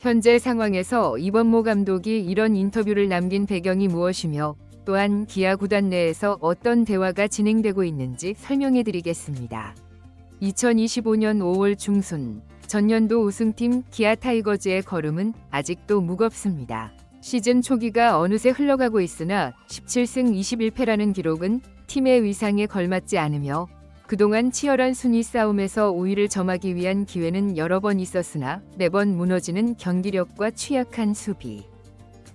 현재 상황에서 이범모 감독이 이런 인터뷰를 남긴 배경이 무엇이며 또한 기아 구단 내에서 어떤 대화가 진행되고 있는지 설명해 드리겠습니다. 2025년 5월 중순 전년도 우승팀 기아 타이거즈의 걸음은 아직도 무겁습니다. 시즌 초기가 어느새 흘러가고 있으나 17승 21패라는 기록은 팀의 위상에 걸맞지 않으며 그동안 치열한 순위 싸움에서 우위를 점하기 위한 기회는 여러 번 있었으나 매번 무너지는 경기력과 취약한 수비,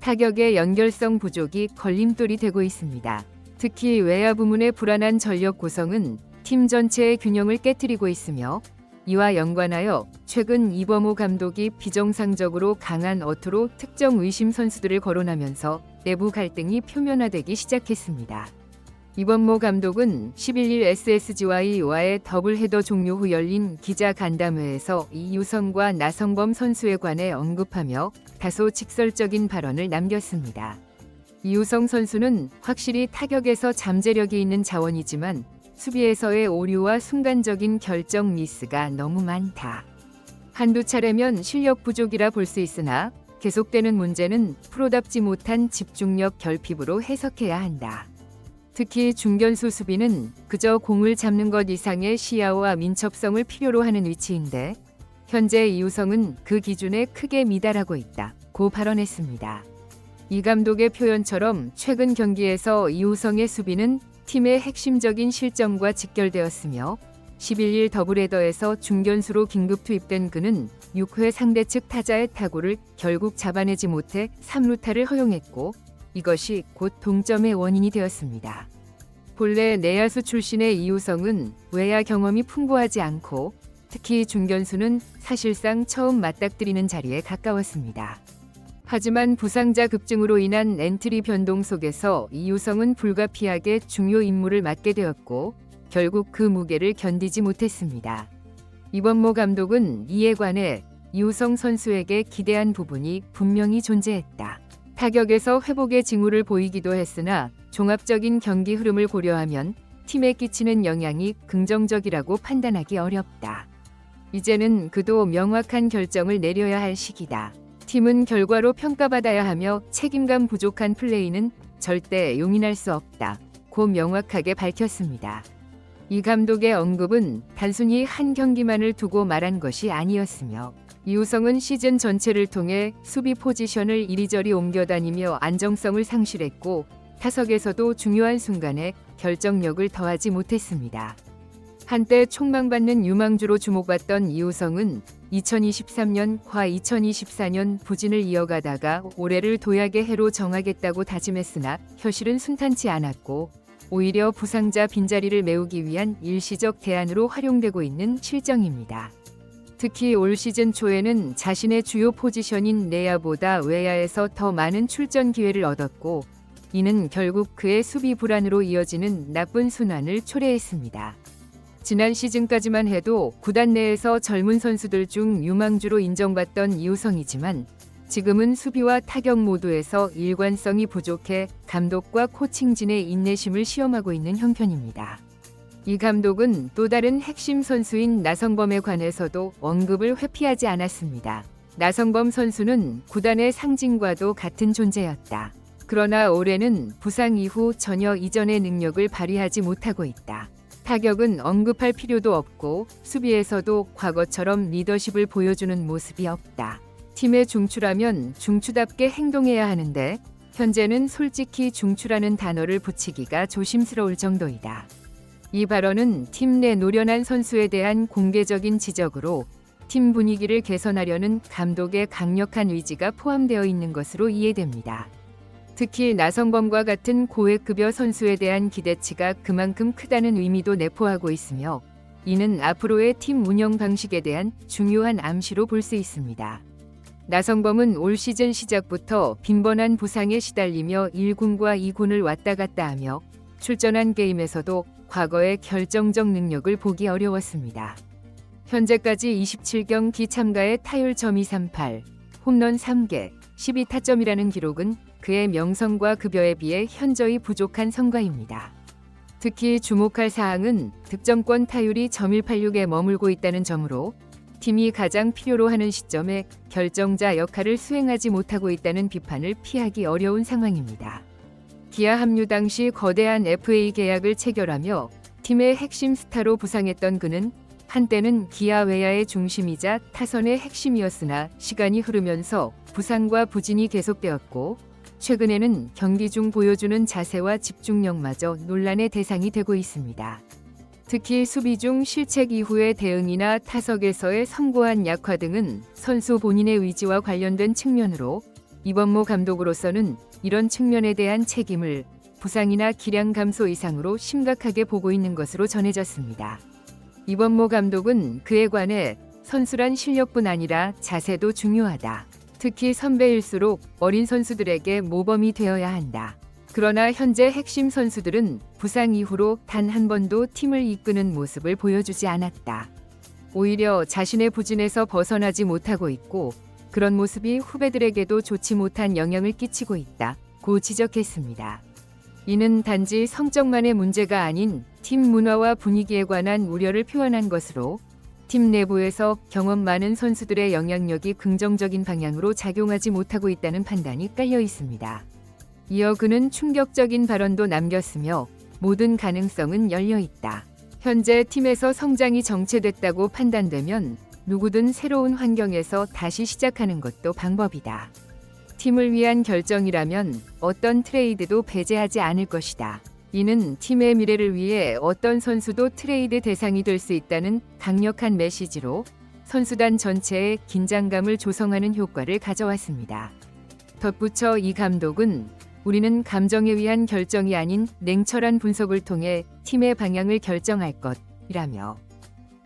타격의 연결성 부족이 걸림돌이 되고 있습니다. 특히 외야 부문의 불안한 전력 구성은 팀 전체의 균형을 깨트리고 있으며 이와 연관하여 최근 이범호 감독이 비정상적으로 강한 어투로 특정 의심 선수들을 거론하면서 내부 갈등이 표면화되기 시작했습니다. 이범모 감독은 11일 SSG와의 더블 헤더 종료 후 열린 기자 간담회에서 이유성과 나성범 선수에 관해 언급하며 다소 직설적인 발언을 남겼습니다. 이유성 선수는 확실히 타격에서 잠재력이 있는 자원이지만 수비에서의 오류와 순간적인 결정 미스가 너무 많다. 한두 차례면 실력 부족이라 볼 수 있으나 계속되는 문제는 프로답지 못한 집중력 결핍으로 해석해야 한다. 특히 중견수 수비는 그저 공을 잡는 것 이상의 시야와 민첩성을 필요로 하는 위치인데 현재 이우성은 그 기준에 크게 미달하고 있다고 발언했습니다. 이 감독의 표현처럼 최근 경기에서 이우성의 수비는 팀의 핵심적인 실점과 직결되었으며 11일 더블헤더에서 중견수로 긴급 투입된 그는 6회 상대 측 타자의 타구를 결국 잡아내지 못해 3루타를 허용했고 이것이 곧 동점의 원인이 되었습니다. 본래 내야수 출신의 이우성은 외야 경험이 풍부하지 않고 특히 중견수는 사실상 처음 맞닥뜨리는 자리에 가까웠습니다. 하지만 부상자 급증으로 인한 엔트리 변동 속에서 이우성은 불가피하게 중요 임무를 맡게 되었고 결국 그 무게를 견디지 못했습니다. 이범모 감독은 이에 관해 이우성 선수에게 기대한 부분이 분명히 존재했다. 타격에서 회복의 징후를 보이기도 했으나 종합적인 경기 흐름을 고려하면 팀에 끼치는 영향이 긍정적이라고 판단하기 어렵다. 이제는 그도 명확한 결정을 내려야 할 시기다. 팀은 결과로 평가받아야 하며 책임감 부족한 플레이는 절대 용인할 수 없다고 명확하게 밝혔습니다. 이 감독의 언급은 단순히 한 경기만을 두고 말한 것이 아니었으며 이우성은 시즌 전체를 통해 수비 포지션을 이리저리 옮겨다니며 안정성을 상실했고 타석에서도 중요한 순간에 결정력을 더하지 못했습니다. 한때 촉망받는 유망주로 주목받던 이우성은 2023년과 2024년 부진을 이어가다가 올해를 도약의 해로 정하겠다고 다짐했으나 현실은 순탄치 않았고 오히려 부상자 빈자리를 메우기 위한 일시적 대안으로 활용되고 있는 실정입니다. 특히 올 시즌 초에는 자신의 주요 포지션인 내야보다 외야에서 더 많은 출전 기회를 얻었고 이는 결국 그의 수비 불안으로 이어지는 나쁜 순환을 초래했습니다. 지난 시즌까지만 해도 구단 내에서 젊은 선수들 중 유망주로 인정받던 이우성이지만 지금은 수비와 타격 모두에서 일관성이 부족해 감독과 코칭진의 인내심을 시험하고 있는 형편입니다. 이 감독은 또 다른 핵심 선수인 나성범에 관해서도 언급을 회피하지 않았습니다. 나성범 선수는 구단의 상징과도 같은 존재였다. 그러나 올해는 부상 이후 전혀 이전의 능력을 발휘하지 못하고 있다. 타격은 언급할 필요도 없고 수비에서도 과거처럼 리더십을 보여주는 모습이 없다. 팀의 중추라면 중추답게 행동해야 하는데 현재는 솔직히 중추라는 단어를 붙이기가 조심스러울 정도이다. 이 발언은 팀 내 노련한 선수에 대한 공개적인 지적으로 팀 분위기를 개선하려는 감독의 강력한 의지가 포함되어 있는 것으로 이해됩니다. 특히 나성범과 같은 고액급여 선수에 대한 기대치가 그만큼 크다는 의미도 내포하고 있으며 이는 앞으로의 팀 운영 방식에 대한 중요한 암시로 볼 수 있습니다. 나성범은 올 시즌 시작부터 빈번한 부상에 시달리며 1군과 2군을 왔다 갔다 하며 출전한 게임에서도 과거의 결정적 능력을 보기 어려웠습니다. 현재까지 27경기 참가에 타율 .238, 홈런 3개, 12타점이라는 기록은 그의 명성과 급여에 비해 현저히 부족한 성과입니다. 특히 주목할 사항은 득점권 타율이 .186에 머물고 있다는 점으로 팀이 가장 필요로 하는 시점에 결정자 역할을 수행하지 못하고 있다는 비판을 피하기 어려운 상황입니다. 기아 합류 당시 거대한 FA 계약을 체결하며 팀의 핵심 스타로 부상했던 그는 한때는 기아 외야의 중심이자 타선의 핵심이었으나 시간이 흐르면서 부상과 부진이 계속되었고 최근에는 경기 중 보여주는 자세와 집중력마저 논란의 대상이 되고 있습니다. 특히 수비 중 실책 이후의 대응이나 타석에서의 성고한 약화 등은 선수 본인의 의지와 관련된 측면으로 이범모 감독으로서는 이런 측면에 대한 책임을 부상이나 기량 감소 이상으로 심각하게 보고 있는 것으로 전해졌습니다. 이범모 감독은 그에 관해 선수란 실력뿐 아니라 자세도 중요하다. 특히 선배일수록 어린 선수들에게 모범이 되어야 한다. 그러나 현재 핵심 선수들은 부상 이후로 단 한 번도 팀을 이끄는 모습을 보여주지 않았다. 오히려 자신의 부진에서 벗어나지 못하고 있고 그런 모습이 후배들에게도 좋지 못한 영향을 끼치고 있다고 지적했습니다. 이는 단지 성적만의 문제가 아닌 팀 문화와 분위기에 관한 우려를 표현한 것으로 팀 내부에서 경험 많은 선수들의 영향력이 긍정적인 방향으로 작용하지 못하고 있다는 판단이 깔려 있습니다. 이어 그는 충격적인 발언도 남겼으며 모든 가능성은 열려 있다. 현재 팀에서 성장이 정체됐다고 판단되면 누구든 새로운 환경에서 다시 시작하는 것도 방법이다. 팀을 위한 결정이라면 어떤 트레이드도 배제하지 않을 것이다. 이는 팀의 미래를 위해 어떤 선수도 트레이드 대상이 될 수 있다는 강력한 메시지로 선수단 전체의 긴장감을 조성하는 효과를 가져왔습니다. 덧붙여 이 감독은 우리는 감정에 의한 결정이 아닌 냉철한 분석을 통해 팀의 방향을 결정할 것이라며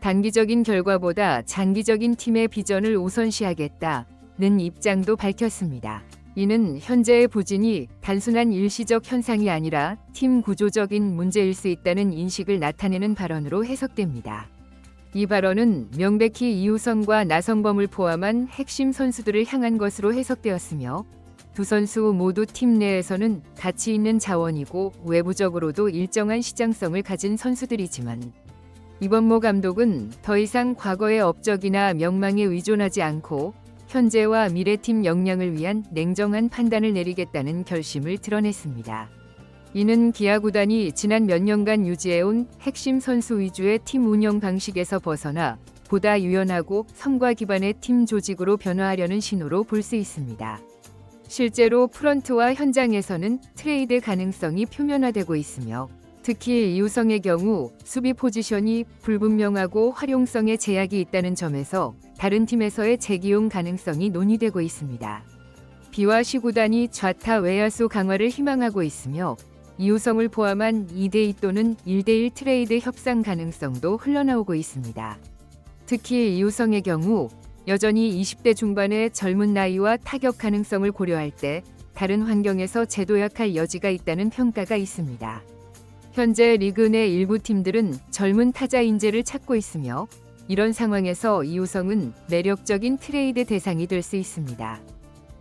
단기적인 결과보다 장기적인 팀의 비전을 우선시하겠다는 입장도 밝혔습니다. 이는 현재의 부진이 단순한 일시적 현상이 아니라 팀 구조적인 문제일 수 있다는 인식을 나타내는 발언으로 해석됩니다. 이 발언은 명백히 이우성과 나성범을 포함한 핵심 선수들을 향한 것으로 해석되었으며 두 선수 모두 팀 내에서는 가치 있는 자원이고 외부적으로도 일정한 시장성을 가진 선수들이지만 이범모 감독은 더 이상 과거의 업적이나 명망에 의존하지 않고 현재와 미래팀 역량을 위한 냉정한 판단을 내리겠다는 결심을 드러냈습니다. 이는 기아 구단이 지난 몇 년간 유지해온 핵심 선수 위주의 팀 운영 방식에서 벗어나 보다 유연하고 성과 기반의 팀 조직으로 변화하려는 신호로 볼 수 있습니다. 실제로 프런트와 현장에서는 트레이드 가능성이 표면화되고 있으며 특히 이우성의 경우 수비 포지션이 불분명하고 활용성에 제약이 있다는 점에서 다른 팀에서의 재기용 가능성이 논의되고 있습니다. 비와 시 구단이 좌타 외야수 강화를 희망하고 있으며 이우성을 포함한 2대2 또는 1대1 트레이드 협상 가능성도 흘러나오고 있습니다. 특히 이우성의 경우 여전히 20대 중반의 젊은 나이와 타격 가능성을 고려할 때 다른 환경에서 재도약할 여지가 있다는 평가가 있습니다. 현재 리그 내 일부 팀들은 젊은 타자 인재를 찾고 있으며 이런 상황에서 이우성은 매력적인 트레이드 대상이 될 수 있습니다.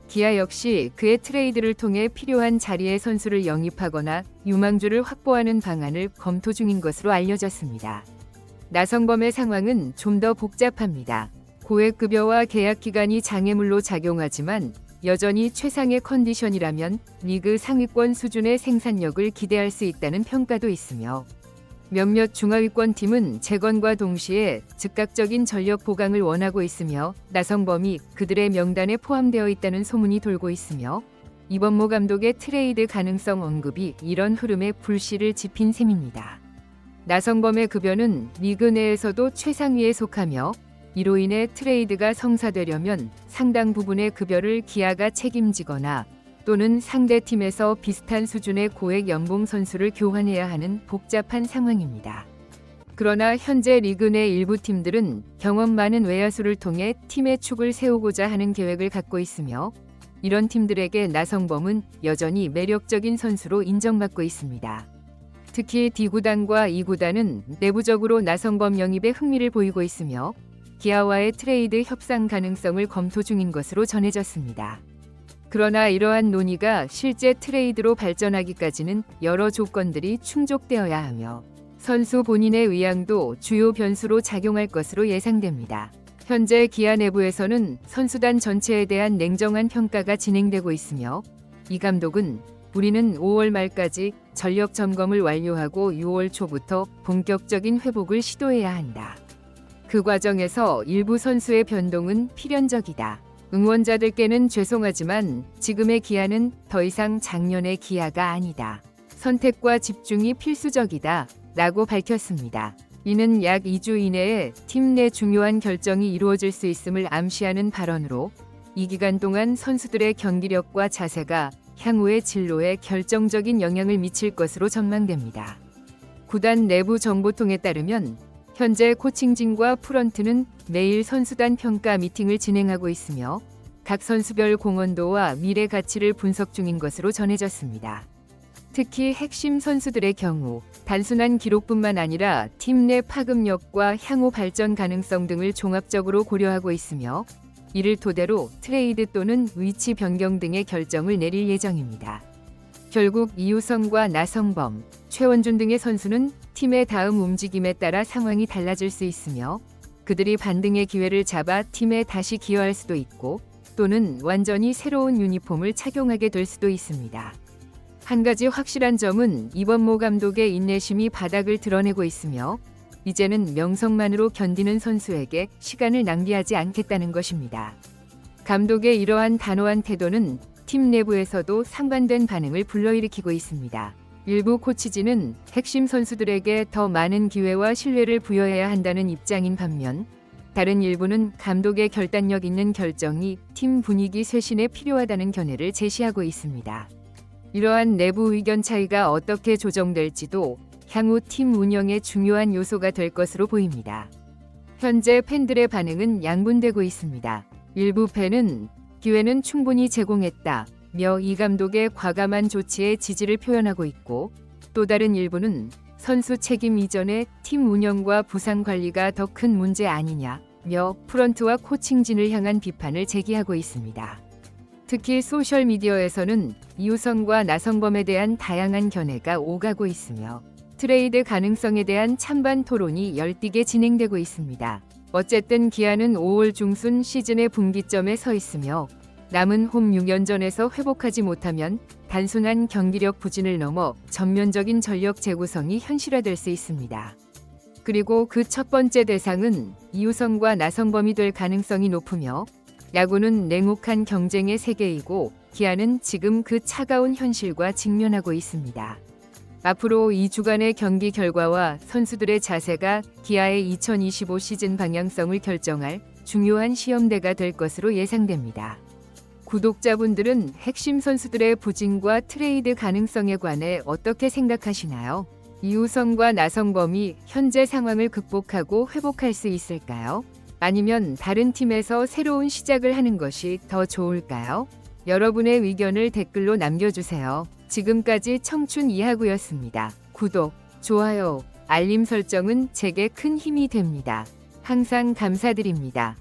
기아 역시 그의 트레이드를 통해 필요한 자리에 선수를 영입하거나 유망주를 확보하는 방안을 검토 중인 것으로 알려졌습니다. 나성범의 상황은 좀 더 복잡합니다. 고액급여와 계약 기간이 장애물로 작용하지만 여전히 최상의 컨디션이라면 리그 상위권 수준의 생산력을 기대할 수 있다는 평가도 있으며 몇몇 중하위권 팀은 재건과 동시에 즉각적인 전력 보강을 원하고 있으며 나성범이 그들의 명단에 포함되어 있다는 소문이 돌고 있으며 이범모 감독의 트레이드 가능성 언급이 이런 흐름에 불씨를 지핀 셈입니다. 나성범의 급여는 리그 내에서도 최상위에 속하며 이로 인해 트레이드가 성사되려면 상당 부분의 급여를 기아가 책임지거나 또는 상대 팀에서 비슷한 수준의 고액 연봉 선수를 교환해야 하는 복잡한 상황입니다. 그러나 현재 리그 내 일부 팀들은 경험 많은 외야수를 통해 팀의 축을 세우고자 하는 계획을 갖고 있으며 이런 팀들에게 나성범은 여전히 매력적인 선수로 인정받고 있습니다. 특히 D구단과 E구단은 내부적으로 나성범 영입에 흥미를 보이고 있으며 기아와의 트레이드 협상 가능성을 검토 중인 것으로 전해졌습니다. 그러나 이러한 논의가 실제 트레이드로 발전하기까지는 여러 조건들이 충족되어야 하며 선수 본인의 의향도 주요 변수로 작용할 것으로 예상됩니다. 현재 기아 내부에서는 선수단 전체에 대한 냉정한 평가가 진행되고 있으며 이 감독은 우리는 5월 말까지 전력 점검을 완료하고 6월 초부터 본격적인 회복을 시도해야 한다. 그 과정에서 일부 선수의 변동은 필연적이다. 응원자들께는 죄송하지만 지금의 기아는 더 이상 작년의 기아가 아니다. 선택과 집중이 필수적이다. 라고 밝혔습니다. 이는 약 2주 이내에 팀 내 중요한 결정이 이루어질 수 있음을 암시하는 발언으로 이 기간 동안 선수들의 경기력과 자세가 향후의 진로에 결정적인 영향을 미칠 것으로 전망됩니다. 구단 내부 정보통에 따르면 현재 코칭진과 프런트는 매일 선수단 평가 미팅을 진행하고 있으며 각 선수별 공헌도와 미래 가치를 분석 중인 것으로 전해졌습니다. 특히 핵심 선수들의 경우 단순한 기록뿐만 아니라 팀 내 파급력과 향후 발전 가능성 등을 종합적으로 고려하고 있으며 이를 토대로 트레이드 또는 위치 변경 등의 결정을 내릴 예정입니다. 결국 이우성과 나성범, 최원준 등의 선수는 팀의 다음 움직임에 따라 상황이 달라질 수 있으며 그들이 반등의 기회를 잡아 팀에 다시 기여할 수도 있고 또는 완전히 새로운 유니폼을 착용하게 될 수도 있습니다. 한 가지 확실한 점은 이번모 감독의 인내심이 바닥을 드러내고 있으며 이제는 명성만으로 견디는 선수에게 시간을 낭비하지 않겠다는 것입니다. 감독의 이러한 단호한 태도는 팀 내부에서도 상반된 반응을 불러일으키고 있습니다. 일부 코치진은 핵심 선수들에게 더 많은 기회와 신뢰를 부여해야 한다는 입장인 반면 다른 일부는 감독의 결단력 있는 결정이 팀 분위기 쇄신에 필요하다는 견해를 제시하고 있습니다. 이러한 내부 의견 차이가 어떻게 조정될지도 향후 팀 운영의 중요한 요소가 될 것으로 보입니다. 현재 팬들의 반응은 양분되고 있습니다. 일부 팬은 기회는 충분히 제공했다며 이 감독의 과감한 조치에 지지를 표현하고 있고 또 다른 일부는 선수 책임 이전에 팀 운영과 부상 관리가 더 큰 문제 아니냐며 프런트와 코칭진을 향한 비판을 제기하고 있습니다. 특히 소셜미디어에서는 이우성과 나성범에 대한 다양한 견해가 오가고 있으며 트레이드 가능성에 대한 찬반 토론이 열띠게 진행되고 있습니다. 어쨌든 기아는 5월 중순 시즌의 분기점에 서 있으며 남은 홈 6연전에서 회복하지 못하면 단순한 경기력 부진을 넘어 전면적인 전력 재구성이 현실화될 수 있습니다. 그리고 그 첫 번째 대상은 이우성과 나성범이 될 가능성이 높으며 야구는 냉혹한 경쟁의 세계이고 기아는 지금 그 차가운 현실과 직면하고 있습니다. 앞으로 2주간의 경기 결과와 선수들의 자세가 기아의 2025 시즌 방향성을 결정할 중요한 시험대가 될 것으로 예상됩니다. 구독자분들은 핵심 선수들의 부진과 트레이드 가능성에 관해 어떻게 생각하시나요? 이우성과 나성범이 현재 상황을 극복하고 회복할 수 있을까요? 아니면 다른 팀에서 새로운 시작을 하는 것이 더 좋을까요? 여러분의 의견을 댓글로 남겨주세요. 지금까지 청춘 이하구였습니다. 구독, 좋아요, 알림 설정은 제게 큰 힘이 됩니다. 항상 감사드립니다.